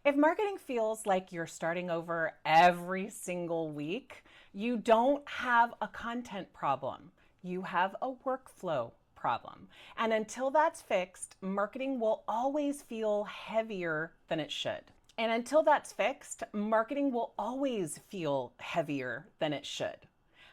If marketing feels like you're starting over every single week, you don't have a content problem. You have a workflow problem. And until that's fixed, marketing will always feel heavier than it should. And until that's fixed, marketing will always feel heavier than it should.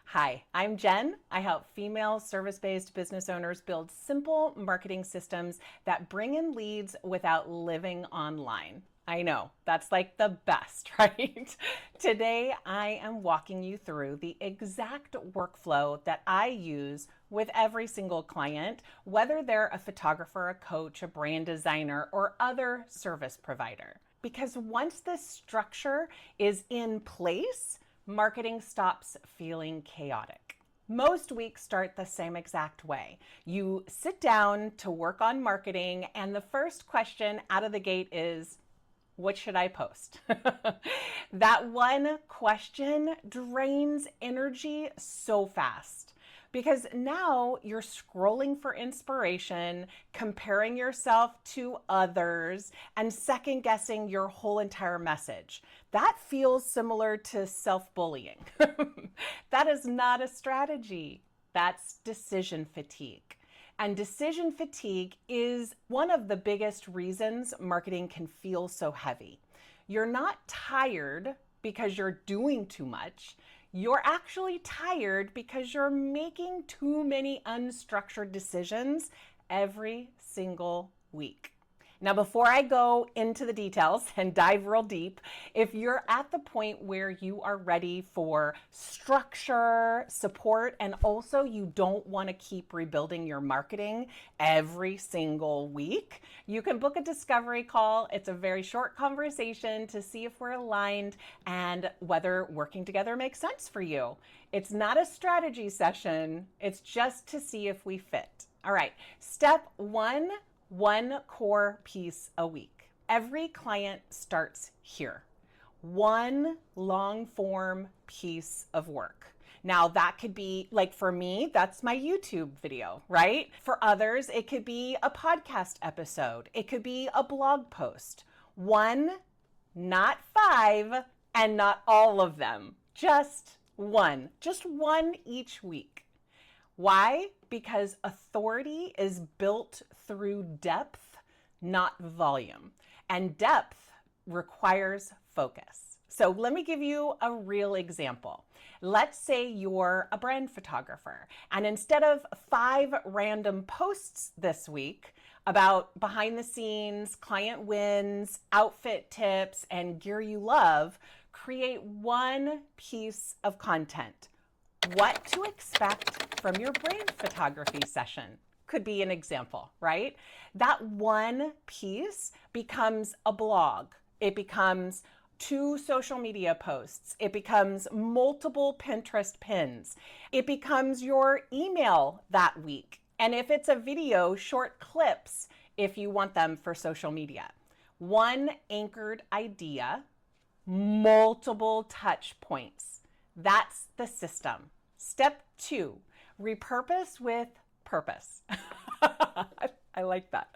Hi, I'm Jen. I help female service-based business owners build simple marketing systems that bring in leads without living online. I know, that's like the best, right? Today, I am walking you through the exact workflow that I use with every single client, whether they're a photographer, a coach, a brand designer, or other service provider. Because once this structure is in place, marketing stops feeling chaotic. Most weeks start the same exact way. You sit down to work on marketing, and the first question out of the gate is, what should I post? That one question drains energy so fast because now you're scrolling for inspiration, comparing yourself to others, and second guessing your whole entire message. That feels similar to self-bullying. That is not a strategy. That's decision fatigue. And decision fatigue is one of the biggest reasons marketing can feel so heavy. You're not tired because you're doing too much. You're actually tired because you're making too many unstructured decisions every single week. Now, before I go into the details and dive real deep, if you're at the point where you are ready for structure, support, and also you don't want to keep rebuilding your marketing every single week, you can book a discovery call. It's a very short conversation to see if we're aligned and whether working together makes sense for you. It's not a strategy session. It's just to see if we fit. All right, step one core piece a week. Every client starts here. One long form piece of work. Now that could be, like for me, that's my YouTube video, right? For others, it could be a podcast episode. It could be a blog post. One, not five, and not all of them. Just one each week. Why? Because authority is built through depth, not volume. And depth requires focus. So let me give you a real example. Let's say you're a brand photographer, and instead of 5 random posts this week about behind the scenes, client wins, outfit tips, and gear you love, create one piece of content. What to expect from your brand photography session could be an example, right? That one piece becomes a blog. It becomes 2 social media posts. It becomes multiple Pinterest pins. It becomes your email that week. And if it's a video, short clips if you want them for social media. One anchored idea, multiple touch points. That's the system. Step 2, repurpose with purpose. I like that.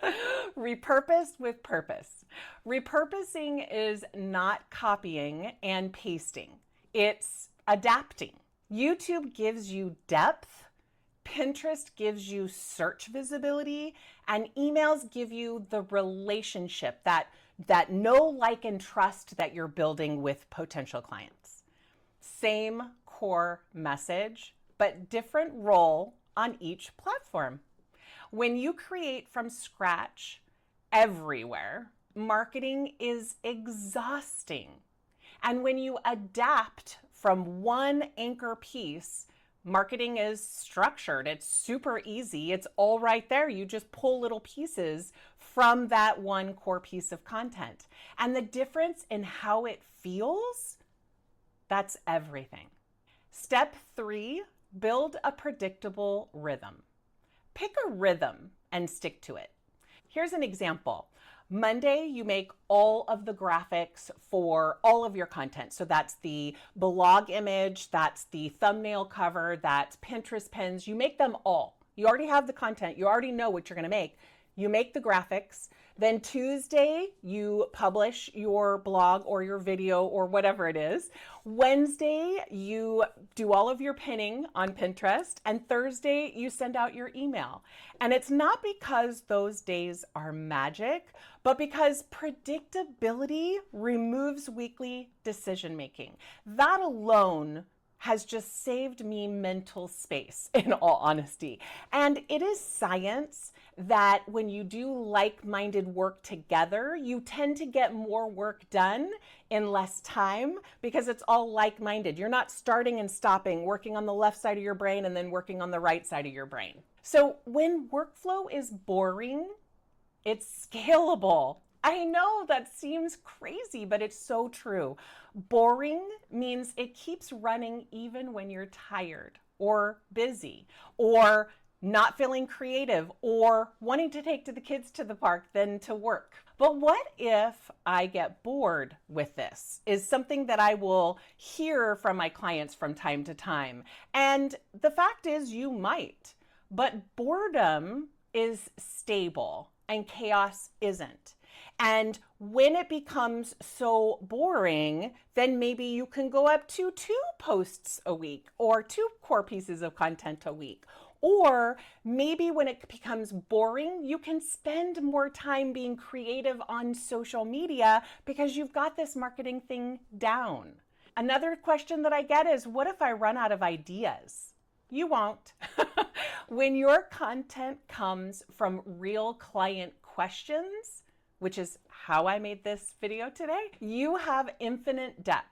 Repurpose with purpose. Repurposing is not copying and pasting. It's adapting. YouTube gives you depth, Pinterest gives you search visibility, and emails give you the relationship, that know, like, and trust that you're building with potential clients. Same core message, but different role on each platform. When you create from scratch everywhere, marketing is exhausting. And when you adapt from one anchor piece, marketing is structured. It's super easy. It's all right there. You just pull little pieces from that one core piece of content. And the difference in how it feels, that's everything. Step 3, build a predictable rhythm. Pick a rhythm and stick to it. Here's an example. Monday, you make all of the graphics for all of your content. So that's the blog image, that's the thumbnail cover, that's Pinterest pins. You make them all. You already have the content. You already know what you're going to make. you make the graphics. Then Tuesday, you publish your blog or your video or whatever it is. Wednesday, you do all of your pinning on Pinterest. And Thursday, you send out your email. And it's not because those days are magic, but because predictability removes weekly decision making. That alone has just saved me mental space, in all honesty. And it is science that when you do like-minded work together, you tend to get more work done in less time because it's all like-minded. You're not starting and stopping, working on the left side of your brain and then working on the right side of your brain. So when workflow is boring, it's scalable. I know that seems crazy, but it's so true. Boring means it keeps running even when you're tired or busy or not feeling creative or wanting to take the kids to the park than to work. But what if I get bored with this? Is something that I will hear from my clients from time to time. And the fact is you might, but boredom is stable and chaos isn't. And when it becomes so boring, then maybe you can go up to 2 posts a week or 2 core pieces of content a week. Or maybe when it becomes boring, you can spend more time being creative on social media because you've got this marketing thing down. Another question that I get is, what if I run out of ideas? You won't. When your content comes from real client questions, which is how I made this video today, you have infinite depth.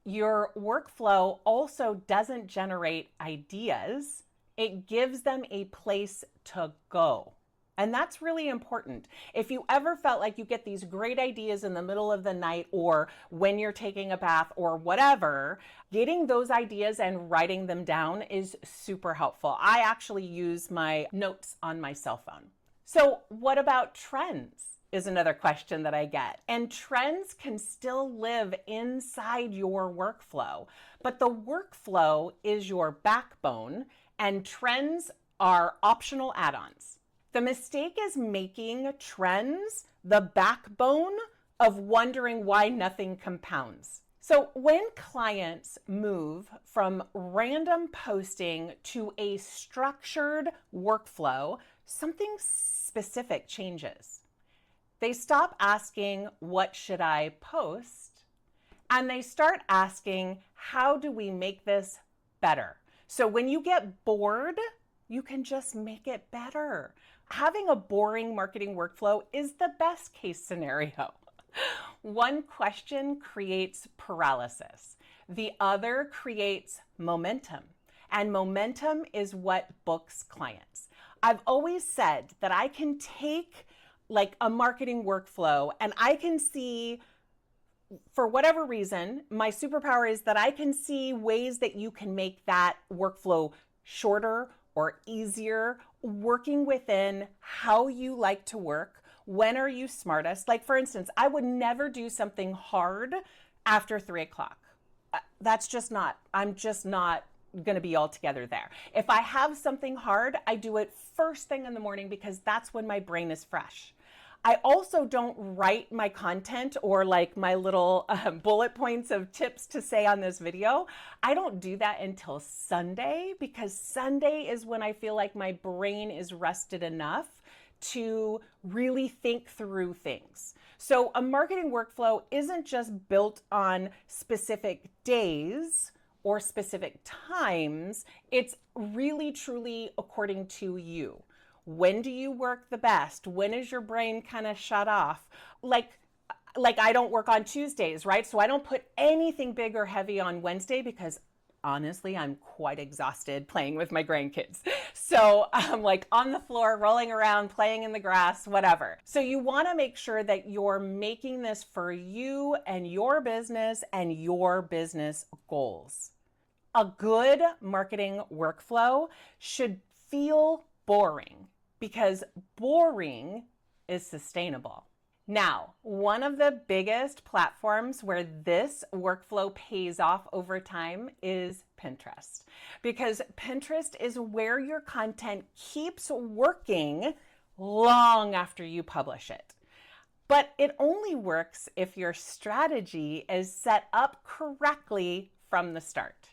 Your workflow also doesn't generate ideas. It gives them a place to go. And that's really important. If you ever felt like you get these great ideas in the middle of the night or when you're taking a bath or whatever, getting those ideas and writing them down is super helpful. I actually use my notes on my cell phone. So what about trends? Is another question that I get. And trends can still live inside your workflow, but the workflow is your backbone and trends are optional add-ons. The mistake is making trends the backbone of wondering why nothing compounds. So when clients move from random posting to a structured workflow, something specific changes. They stop asking, what should I post? And they start asking, how do we make this better? So when you get bored, you can just make it better. Having a boring marketing workflow is the best case scenario. One question creates paralysis. The other creates momentum. And momentum is what books clients. I've always said that I can take like a marketing workflow and I can see, for whatever reason, my superpower is that I can see ways that you can make that workflow shorter or easier, working within how you like to work. When are you smartest? Like for instance, I would never do something hard after 3 o'clock. I'm just not going to be all together there. If I have something hard, I do it first thing in the morning because that's when my brain is fresh. I also don't write my content or like my little bullet points of tips to say on this video. I don't do that until Sunday because Sunday is when I feel like my brain is rested enough to really think through things. So a marketing workflow isn't just built on specific days or specific times. It's really truly according to you. When do you work the best? When is your brain kind of shut off? Like I don't work on Tuesdays, right? So I don't put anything big or heavy on Wednesday because honestly, I'm quite exhausted playing with my grandkids. So I'm like on the floor, rolling around, playing in the grass, whatever. So you want to make sure that you're making this for you and your business goals. A good marketing workflow should feel boring because boring is sustainable. Now, one of the biggest platforms where this workflow pays off over time is Pinterest, because Pinterest is where your content keeps working long after you publish it. But it only works if your strategy is set up correctly from the start.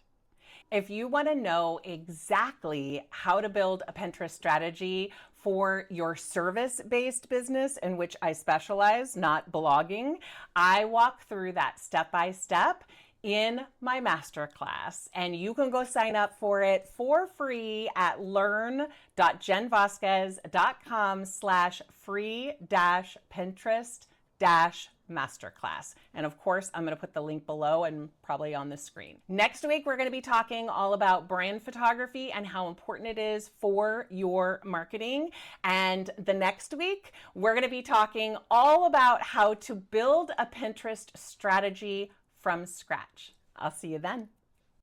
If you want to know exactly how to build a Pinterest strategy for your service-based business, in which I specialize, not blogging, I walk through that step by step in my masterclass, and you can go sign up for it for free at learn.jenvazquez.com/free-Pinterest-masterclass. And of course, I'm going to put the link below and probably on the screen. Next week, we're going to be talking all about brand photography and how important it is for your marketing. And the next week, we're going to be talking all about how to build a Pinterest strategy from scratch. I'll see you then.